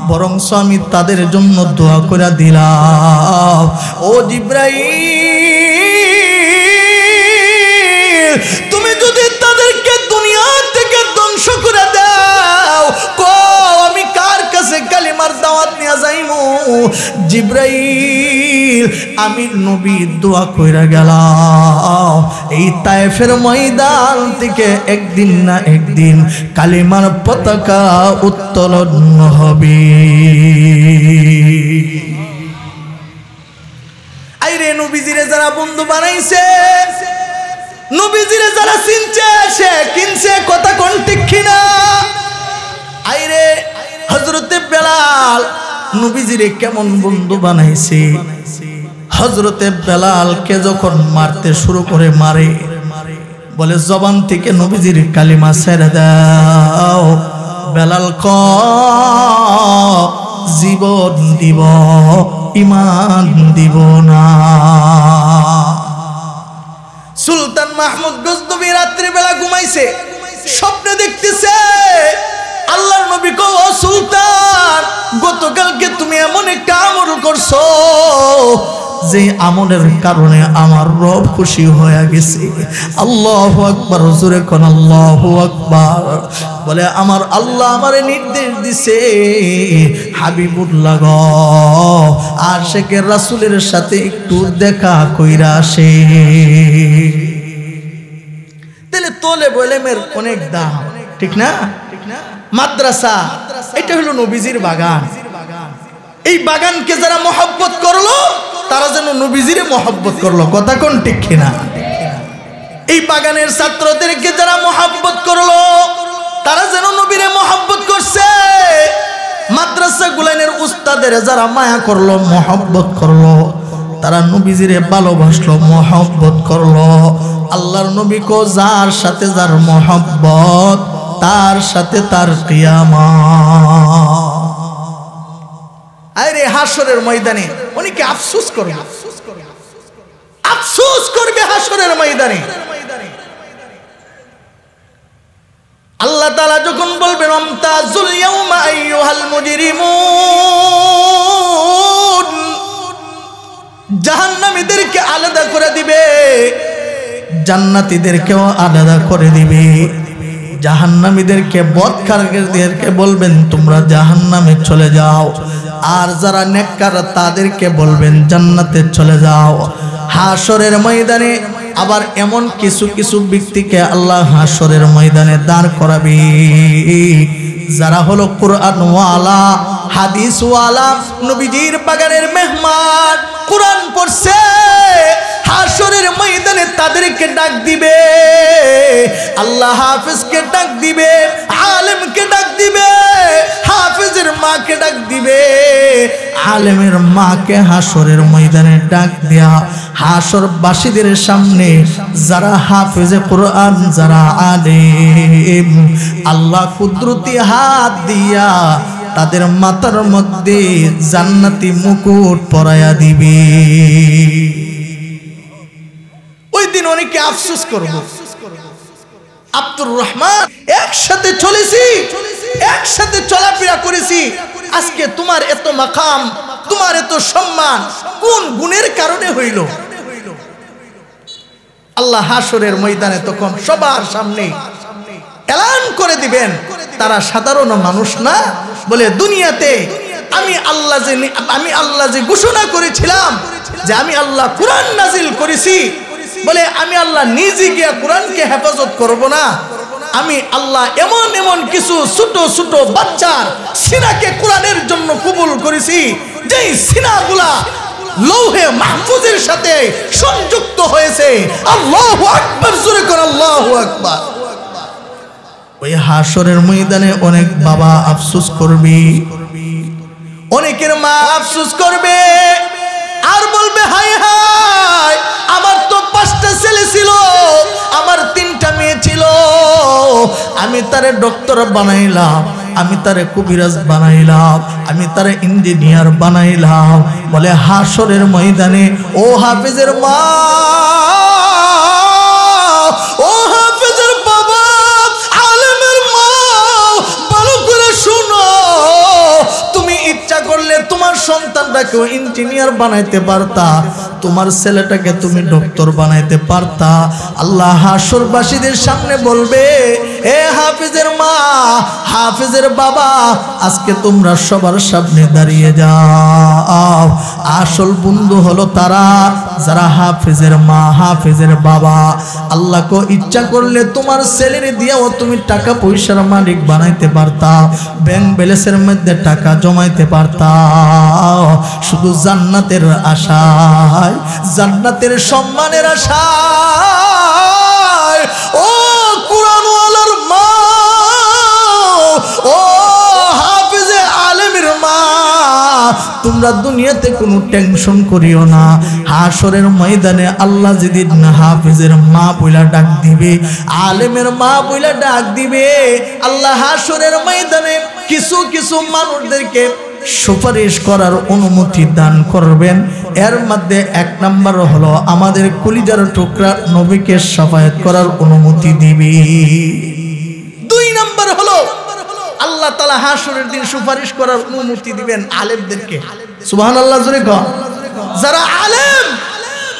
S1: বরং আমি তাদের জন্য দোয়া করে দিলাম। ও জিব্রাইল, তুমি যদি তাদেরকে দুনিয়া থেকে ধ্বংস করে দাও, আমি কার কাছে কালিমার দাওয়াত নিয়ে যাইমু? জিব্রাইল, আমি নবী দোয়া কইরা গেলাম, এই তায়েফের ময়দান থেকে একদিন না একদিন কালিমার পতাকা উত্তোলন হবে। আইরে নবীজিরে যারা বন্ধু বানাইছে, নবীজিরে যারা চিনছে, সে কিনছে, কথা কোন ঠিক কিনা? আইরে হযরতে বেলাল নবীজিরে কেমন বন্ধু বানাইছে। হযরতে বেলালকে যখন মারতে শুরু করে, বলে জবান থেকে নবীজির কালিমা ছেড়ে দাও। বেলাল কয় জীবন দিব ঈমান দিব না। সুলতান মাহমুদ গজনবী রাত্রি বেলা ঘুমাইছে, স্বপ্নে দেখতেছে আল্লাহর নবী কয় ও সুলতান, গতকালকে তুমি এমন একটা আমল করছো যে আমলের কারণে আমার রব খুশি হয়ে গেছে। আল্লাহু আকবার, জোরে কোন আল্লাহু আকবার। বলে আমার আল্লাহ আমারে নির্দেশ দিছে হাবিবুল্লাহ গো আশিকে রাসূলের সাথে একটু দেখা কইরা আসে। তাহলে তোলে বলেমের অনেক দাম, ঠিক না? মাদ্রাসা এটা হলো নবীজির বাগান। এই বাগানকে যারা মহব্বত করলো তারা যেন নবীজিরে মহব্বত করলো। কথা কোন ঠিক কিনা? এই বাগানের ছাত্রদেরকে যারা মহব্বত করলো তারা যেন নবীরে মহব্বত করছে। মাদ্রাসা গুলানের উস্তাদের যারা মায়া করলো মহব্বত করলো তারা নবীজিরে ভালোবাসলো মহব্বত করলো। আল্লাহর নবী কো যার সাথে যার মহব্বত তার সাথে তার কিয়ামত। আরে হাসরের ময়দানে অনেকে আফসোস করবে, আফসোস করবে হাসরের ময়দানে। আল্লাহ তাআলা যখন বলবেন আমতাজুল ইয়াউমা আইয়ুহাল মুজরিমুন, জাহান্নামীদেরকে আলাদা করে দিবে, জান্নাতীদেরকেও আলাদা করে দিবে। জাহান্নামীদেরকে বদকারদেরকে বলবেন তোমরা জাহান্নামে চলে যাও, আর যারা নেককার তাদেরকে বলবেন জান্নাতে চলে যাও। হাসরের ময়দানে আবার এমন কিছু কিছু ব্যক্তিকে আল্লাহ হাসরের ময়দানে দাঁড় করাবে যারা হলো কোরআন ওয়ালা, হাদিস ওয়ালা, নবীজির বাগানের মেহমান, কোরআন পড়ছে। হাসরের ময়দানে তাদেরকে ডাক দিবে, আল্লাহ হাফেজকে ডাক দিবে, আলেমকে ডাক দিবে, হাফেজের মাকে ডাক দিবে, আলেমের মাকে হাসরের ময়দানে ডাক দেয়া হাসরবাসীদের সামনে যারা হাফেজে কোরআন, যারা আলেম, আল্লাহ কুদরতি হাত দিয়া তাদের মাথার মধ্যে জান্নাতি মুকুট পরায়া দিবে। ওই দিন অনেকে আফসোস করবো, আব্দুর রহমান একসাথে চলেছি, একসাথে চলাফেরা করেছি, আজকে তোমার এত মাকাম, তোমার এত সম্মান কোন গুণের কারণে হইল? আল্লাহ হাসরের ময়দানে তখন সবার সামনে এলান করে দিবেন তারা সাধারণ মানুষ না। বলে দুনিয়াতে আমি আল্লাহ যে ঘোষণা করেছিলাম যে আমি আল্লাহ কোরআন নাজিল করেছি, বলে আমি আল্লাহ নিজে গিয়া কোরআনকে হেফাজত করব না, আমি আল্লাহ এমন এমন কিছু ছোট ছোট বাচ্চার সিনাকে কোরআনের জন্য কবুল করেছি, যেই সিনাগুলা লৌহে মাহফুজের সাথে সংযুক্ত হয়েছে। আল্লাহু আকবার, জোরে করে আল্লাহু আকবার। ওই হাসরের ময়দানে অনেক বাবা আফসোস করবে, অনেকের মা আফসোস করবে, আর বলবে হায় হায় আমার তো 5টা ছেলে ছিল, আমার 3টা মেয়ে ছিল, আমি তারে ডক্টর বানাইলাম, আমি তারে কবিরাজ বানাইলাম, আমি তারে ইঞ্জিনিয়ার বানাইলাম। বলে হাসরের ময়দানে ও হাফেজের মা, ও হাফেজের বাবা, আলেমের মা, ভালো করে শুনো, তুমি ইচ্ছা করলে তোমার সন্তানটাকেও ইঞ্জিনিয়ার বানাইতে পারতা, তোমার ছেলেটাকে তুমি ডক্টর বানাইতে পারতা। আল্লাহ হাসরবাসীদের সামনে বলবে এ হাফেজের মা, হাফেজের বাবা, আজকে তোমরা সবার সামনে দাঁড়িয়ে যাও। আসল বন্ধু হলো তারা যারা হাফেজের মা, হাফেজের বাবা। আল্লাহকে ইচ্ছা করলে তোমার ছেলের দিয়েও তুমি টাকা পয়সার মালিক বানাইতে পারতা, ব্যাংক ব্যালেন্সের মধ্যে টাকা জমাইতে পারতা, শুধু জান্নাতের আশায়, জান্নাতের সম্মানের আশায়। ও কুরআনওয়ালার মা, ও হাফেজে আলেমের মা, তোমরা তোমরা দুনিয়াতে কোনো টেনশন করিও না। হাসরের ময়দানে আল্লাহ যেদিন হাফেজের মা বইলা ডাক দিবে, আলেমের মা বইলা ডাক দিবে, আল্লাহ হাসরের ময়দানে কিছু কিছু মানুষদেরকে সুপারিশ করার অনুমতি দান করবেন। এর মধ্যে এক নাম্বার হলো আমাদের কলিজার টুকরা নবীকে শাফায়াত করার অনুমতি দিবে। দুই নাম্বার হলো আল্লাহ তাআলা হাসরের দিন সুপারিশ করার অনুমতি দিবেন আলেমদেরকে। সুবহানাল্লাহ জোরে কর। যারা আলেম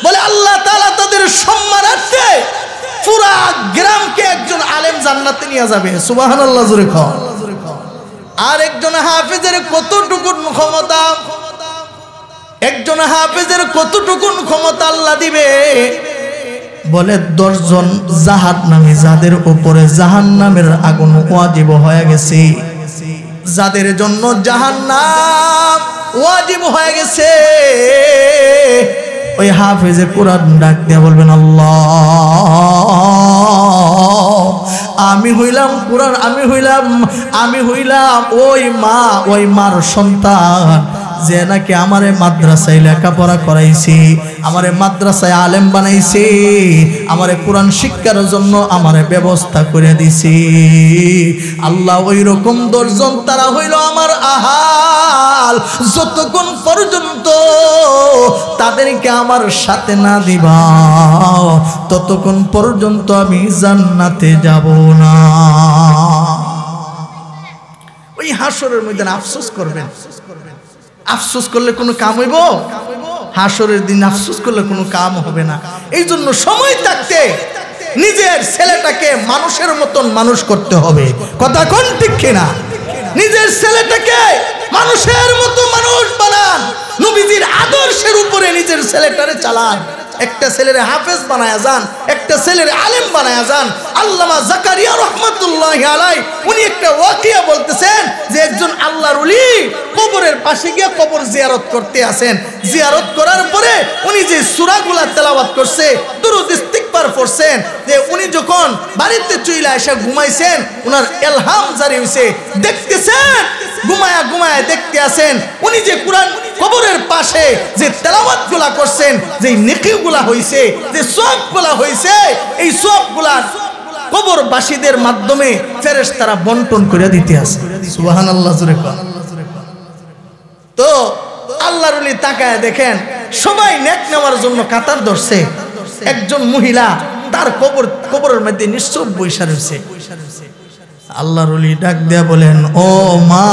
S1: বলে আল্লাহ তাআলা তাদের সম্মানার্থে পুরা গ্রামকে একজন আলেম জান্নাতে নিয়ে যাবে। সুবহানাল্লাহ জোরে কর। আর একজন হাফেজের কতটুকু ক্ষমতা, একজন হাফেজের কতটুকু ক্ষমতা আল্লাহ দিবে বলে 10 জন জাহান্নামী যাদের উপরে জাহান্নামের আগুন ওয়াজিব হয়ে গেছে, যাদের জন্য জাহান্নাম ওয়াজিব হয়ে গেছে, ওই হাফেজে কোরআন ডাক দিয়ে বলবেন, আল্লাহ আমি হইলাম কোরআন, আমি হইলাম ওই মার সন্তান যে নাকি আমারে মাদ্রাসায় লেখাপড়া করাইছি, আমারে মাদ্রাসায় আলেম বানাইছি, আমারে কোরআন শিক্ষার জন্য আমারে ব্যবস্থা করে দিছি। আল্লাহ ওই রকম 10 জন তারা হইল আমার আহাল, যতক্ষণ পর্যন্ত তাদেরকে আমার সাথে না দিবা ততক্ষণ পর্যন্ত আমি জান্নাতে যাব না। ওই হাসরের মধ্যে আফসোস করবেন। আফসোস করলে কোনো কাম হইব? হাসরের দিন আফসোস করলে কোনো কাম হবে না। এই জন্য সময় থাকতে নিজের ছেলেটাকে মানুষের মতন মানুষ করতে হবে। কথা কোন ঠিক কিনা? নিজের ছেলেটাকে মানুষের মতো মানুষ বানান, নবীজির আদর্শের উপরে নিজের ছেলেটারে চালান। একটা ছেলের হাফেজ বানায়া যান, একটা ছেলের আলেম বানায়া যান। আল্লামা জাকারিয়া রাহমাতুল্লাহি আলাইহি উনি একটা ওয়াকিয়া বলতেছেন যে একজন আল্লাহর ওলি কবরের পাশে গিয়ে কবর জিয়ারত করতে আসেন। জিয়ারত করার পরে উনি যে সূরাগুলা তেলাওয়াত করছে, দুরূদ ইস্তিগফার পড়ছেন, যে উনি যখন বাড়িতে চইলা এসে ঘুমাইছেন উনার ইলহাম জারি হইছে। দেখতেছেন ঘুমায়া ঘুমায়া দেখতে আসেন উনি যে কোরআন কবরের পাশে যে তেলাওয়াতগুলা করছেন, যে নেকিগুলা হইছে, যে সওয়াবগুলা হইছে, এই সওয়াবগুলা কবরবাসীদের মাধ্যমে ফেরেশতারা বন্টন করে দিতে আছে। সুবহানাল্লাহ জোরে কর। তো আল্লাহর ওলি তাকায় দেখেন সবাই নেক নেওয়ার জন্য কাতার ধরছে, একজন মহিলা তার কবরের মধ্যে নিশ্চুপ বৈশা রয়েছে। আল্লাহর ওলি ডাক দেয়া বলেন, ও মা,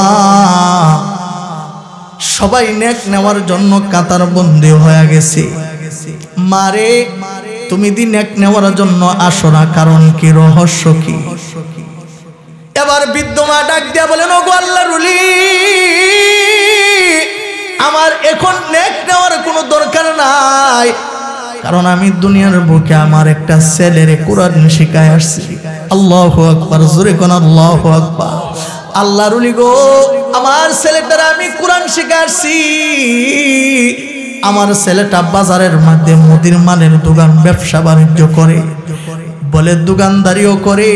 S1: সবাই নেক নেওয়ার জন্য কাতার বন্দী হয়ে গেছে, মারে তুমি দি নেক নেওয়ার জন্য আসো না, কারণ কি, রহস্য কি? এবার বৃদ্ধ মা ডাক দেয়া বলেন, ও গো আল্লাহর ওলি, আমার এখন নেক নেওয়ার কোনো দরকার নাই, কারণ আমি দুনিয়ার বুকে আমার একটা ছেলের কোরআন শিখায় আসছি। আল্লাহু আকবার, জোরে কোন আল্লাহু আকবার। আল্লাহর ওলি গো, আমার ছেলেটার আমি কোরআন শিখায় আসছি। আমার ছেলেটা বাজারের মধ্যে মুদির মানের দোকান ব্যবসা বাণিজ্য করে, বলে দোকানদারিও করে,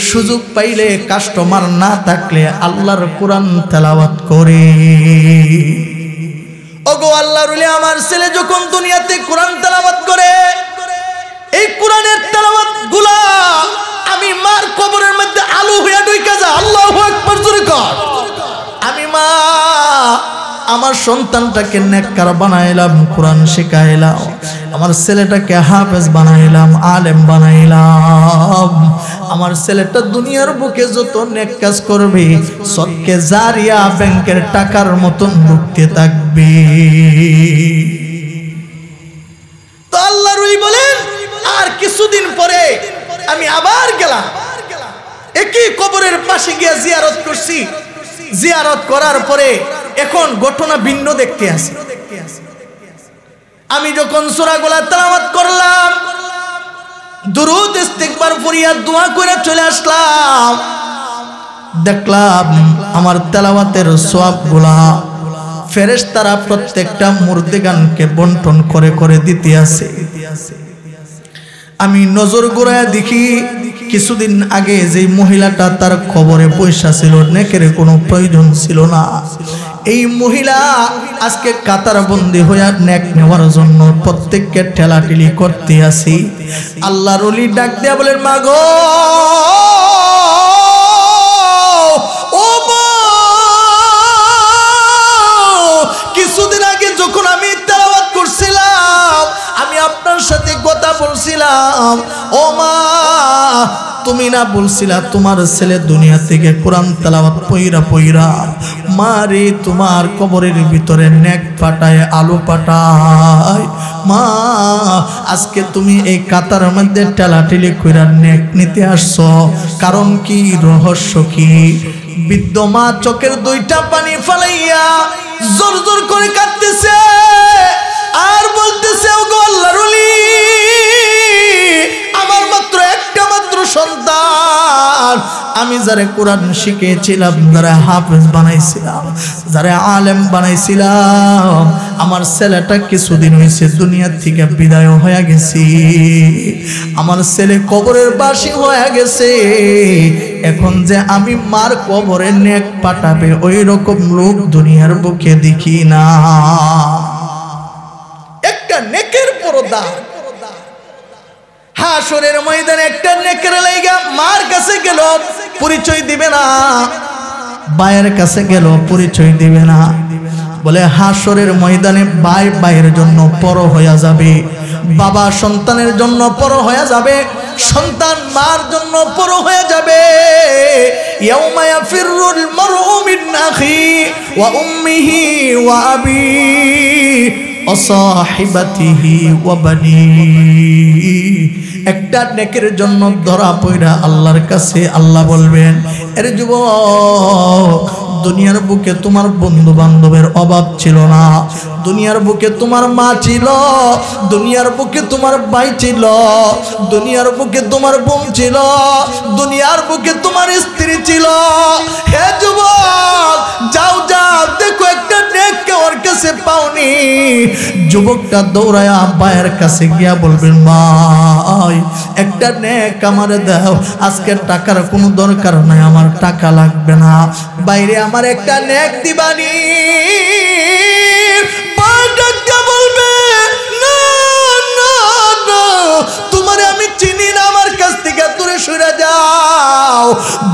S1: সুযোগ পাইলে কাস্টমার না থাকলে আল্লাহর কোরআন তেলাওয়াত করে। ওগো আল্লাহর ওলি, আমার ছেলে যখন দুনিয়াতে কোরআন তেলাওয়াত করে, এই কোরআনের তেলাওয়াত গুলা আমি মার কবরের মধ্যে আলু হইয়া ঢুইকা যায়। আল্লাহু আকবার, জোরে কর। আমি মা আমার সন্তানটাকে নেককার বানাইলাম, কোরআন শিখাইলাম, আমার ছেলেটাকে হাফেজ বানাইলাম, আলেম বানাইলাম। আমার ছেলেটা দুনিয়ার বুকে যত নেক কাজ করবে সদকে জারিয়া ব্যাংকের টাকার মতন ঢুকতে থাকবে। তো আল্লাহর ওলি বলেন, আর কিছুদিন পরে আমি আবার গেলাম, একই কবরের পাশে গিয়ে জিয়ারত করছি। জিয়ারত করার পরে এখন ঘটনা ভিন্ন দেখতে আসি। আমি যখন সূরাগুলা তেলাওয়াত করলাম, দুরূদ ইস্তিগফার পড়িয়া দোয়া করে চলে আসলাম, দেখলাম আমার তেলাওয়াতের সওয়াবগুলা ফেরেশতারা প্রত্যেকটা মুর্দিগানকে বন্টন করে করে দিতে আছে। আমি নজর ঘুরায়া দেখি কিছুদিন আগে যে মহিলাটা তার কবরে পয়সা ছিল, নেকের কোনো প্রয়োজন ছিল না, এই মহিলা আজকে কাতার বন্দী হইয়া নেক নেওয়ার জন্য প্রত্যেককে ঠেলাঠেলি করতে আসি। আল্লাহর ওলি ডাক দিয়া বলেন, মা গো, ও মা, কিছুদিন আগে যখন আমি তেলাওয়াত করছিলাম, আমি আপনার সাথে কথা বলছিলাম, ও মা, তুমি না বলছিলা তোমার ছেলে দুনিয়া থেকে কোরআন তেলাওয়াত পইরা পইরা মারে তোমার কবরের ভিতরে নেক পাঠায়, আলু পাঠায়। মা, আজকে তুমি এই কাতার মধ্যে ঠেলাঠেলি কইরা নেক নিতে আসছো, কারণ কি, রহস্য কি? বৃদ্ধ মা চোখের দুইটা পানি ফালাইয়া জোর জোর করে কাঁদতেছে আর বলতেছে, ওগো আল্লাহর ওলি, আমার মাত্র একটা মাত্র সন্তান, আমি যারা কোরআন শিখেছিলাম, যারা হাফেজ বানাইছিলাম, যারা আলেম বানাইছিলাম, আমার ছেলেটা কিছুদিন হয়েছে দুনিয়া থেকে বিদায় হয়ে গেছি, আমার ছেলে কবরের বাসী হয়ে গেছে। এখন যে আমি মার কবরে নেক পাঠাবে, ওই রকম লোক দুনিয়ার বুকে দেখি না। একটা নেকের পরদা, হাসরের ময়দানে একটা নেকের লাইগা মার কাছে গেল, পরিচয় দিবে না, ভাইয়ের কাছে গেল, পরিচয় দিবে না। বলে হাসরের ময়দানে ভাই ভাইয়ের জন্য পর হয়ে যাবে, বাবা সন্তানের জন্য পর হয়ে যাবে, সন্তান মার জন্য পর হয়ে যাবে। ইয়াউমা ইয়াফিরুল মারউ মিন আখি ওয়া উম্মিহি ওয়া আবিহি ওয়া সাহিবাতিহি ওয়া বানিহি। একটা নেকের জন্য ধরা পয়রা আল্লাহর কাছে আল্লাহ বলবেন, এর যুবক, দুনিয়ার বুকে তোমার বন্ধু বান্ধবের অভাব ছিল না, দুনিয়ার বুকে তোমার মা ছিল, দুনিয়ার বুকে তোমার ভাই ছিল, দুনিয়ার বুকে তোমার বোন ছিল, দুনিয়ার বুকে তোমার স্ত্রী ছিল। হে যুবক, যাও যাও, দেখো একটা নেক ওর কাছে পাওনি। যুবকটা দৌড়ায়া ভাইয়ের কাছে গিয়া বলবেন, ভাই, একটা নেক আমারে দাও, আজকে টাকার কোনো দরকার নাই, আমার টাকা লাগবে না, বাইরে আমার একটা নেক দিবানি। বলবে, না না না, তোমারে আমি চিনি না, আমার কাছ থেকে দূরে সরে যাও।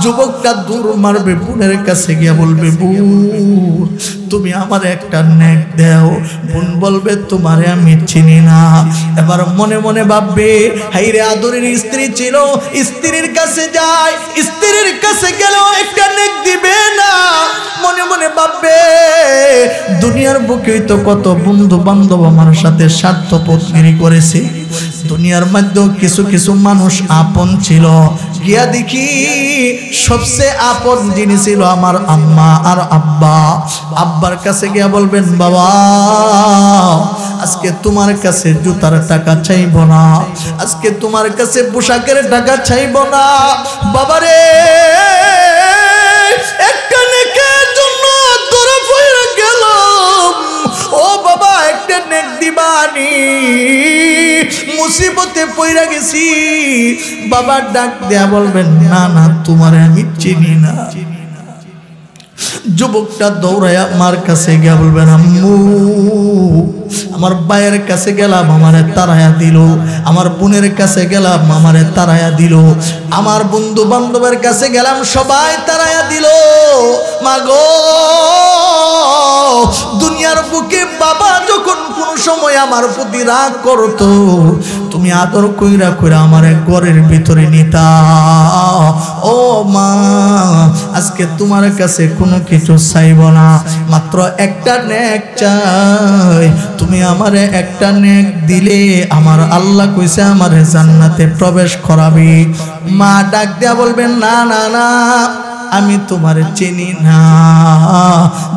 S1: যুবকটা দূর মারবে, বোনের কাছে গিয়া বলবে, বোন, তুমি আমার একটা নেক দাও। বোন বলবে, তোমারে আমি চিনি না। এবার মনে মনে ভাববে, হাইরে আদরের স্ত্রী ছিল, স্ত্রীর কাছে যায়, স্ত্রীর কাছে গেলেও একটা নেক দিবে না। মনে মনে ভাববে, দুনিয়ার বুকে তো কত বন্ধু বান্ধব আমার সাথে স্বার্থপরগিরি করেছে, দুনিয়ার মধ্যে কিছু কিছু মানুষ আপন ছিল, গিয়া দেখি সবচেয়ে আপন জিনিস ছিল আমার আম্মা আর আব্বা। আব্বার কাছে গিয়া বলবেন, বাবা, আজকে তোমার কাছে জুতার টাকা চাইব না, আজকে তোমার কাছে পোশাকের টাকা চাইব না, বাবারে, একটা নেকের জন্য দূরে পড়ে গেলাম, ও বাবা, একটা নেক দিবানি, মুসিবতে পড়ে গেছি। বাবা ডাক দেয়া বলবেন, না না, তোমারে আমি চিনি না। যুবকটা দৌড়ায়া মার কাছে গিয়া বলবেন, আম্মু, আমার ভাইয়ের কাছে গেলাম, আমারে তাড়াইয়া দিল, আমার বোনের কাছে গেলাম, আমারে তাড়াইয়া দিল, আমার বন্ধু বান্ধবের কাছে গেলাম, সবাই তাড়াইয়া দিল। মাগো, দুনিয়ার বুকে বাবা যখন কোন সময় আমার প্রতি রাগ করতো, তুমি আদর কইরা কইরা আমার ঘরের ভিতরে নিতা। ও মা, আজকে তোমার কাছে কোনো কিছু চাইব না, মাত্র একটা নেক চাই, তুমি আমারে একটা নেক দিলে আমার আল্লাহ কইছে আমারে জান্নাতে প্রবেশ করাবি। মা ডাক দিয়া বলবেন, না না না, আমি তোমারে চিনি না,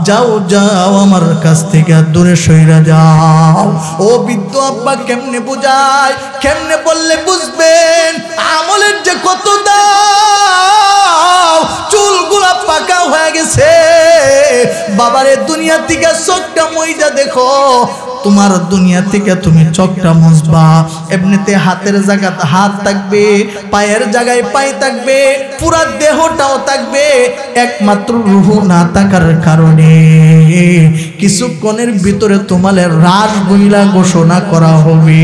S1: যাও যাও, আমার কাছ থেকে দূরে সইরা যাও। ও বৃদ্ধ আব্বা কেমনে বুঝায়, কেমনে বললে বুঝবেন আমলের যে কত দাম। চুলগুলা পাকা হয়ে গেছে, বাবারে দুনিয়া থেকে চোখটা মইজা দেখো, তোমার দুনিয়া থেকে তুমি চোখটা মুছবা। এমনিতে হাতের জায়গাতে হাত থাকবে, পায়ের জায়গায় পায়ে থাকবে, পুরা দেহটাও থাকবে, একমাত্র রূহ না থাকার কারণে কিছুক্ষণের ভিতরে তোমাদের রাস বইলা ঘোষণা করা হবে।